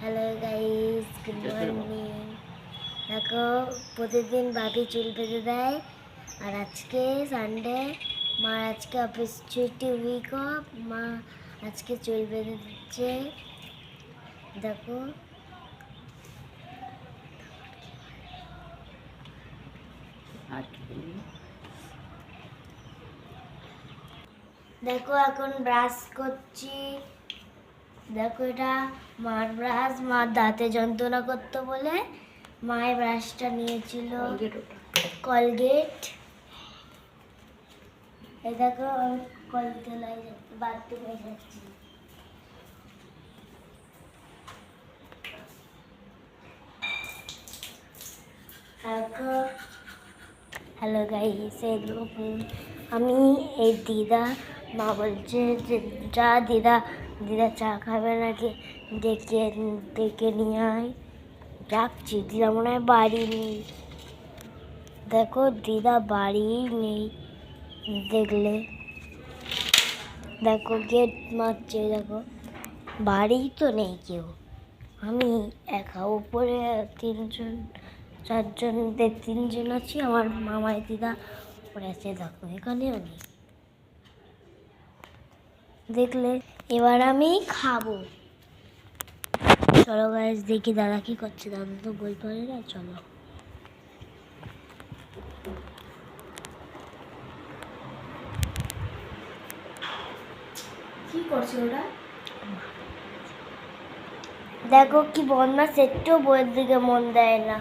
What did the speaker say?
Hello guys, good morning. দেখো, প্রতিদিন বাপি চুল বেঁধে দেয়, আর আজকে সানডে, মার আজকে অফিস ছুটি, উইক অফ। মা আজকে চুল বেঁধে দিচ্ছে। দেখো দেখো এখন ব্রাশ করছি। দেখো, এটা মার ব্রাশ। মার দাঁতে যন্ত্রণা করতো বলে মায়ের ব্রাশটা নিয়েছিল, কলগেট। এই দেখো, কলতলায় বাথরুমে যাচ্ছি। হ্যালো গাইস, আমি এই দিদা, মা বলছে যে যা দিদা চা খাবে নাকি, ডেকে নিয়ে আয়। ডাকছি, দিদা মনে হয় বাড়ি নেই। দেখো, দিদা বাড়ি নেই। দেখো গেট মারছে। দেখো, বাড়ি তো নেই কেউ, আমি একা। উপরে তিনজন আছি। আমার মামাই দিদা উপরে আছে। দেখো, এখানেও নেই। দেখলে, এবার আমি খাবো। চলো গাইস, দেখি দাদা কি করছে। দাদা তো বলতে পারে না। চলো, কি করছে ওরা? দেখো কি বদমাশ, একটু বইয়ের দিকে মন দেয় না।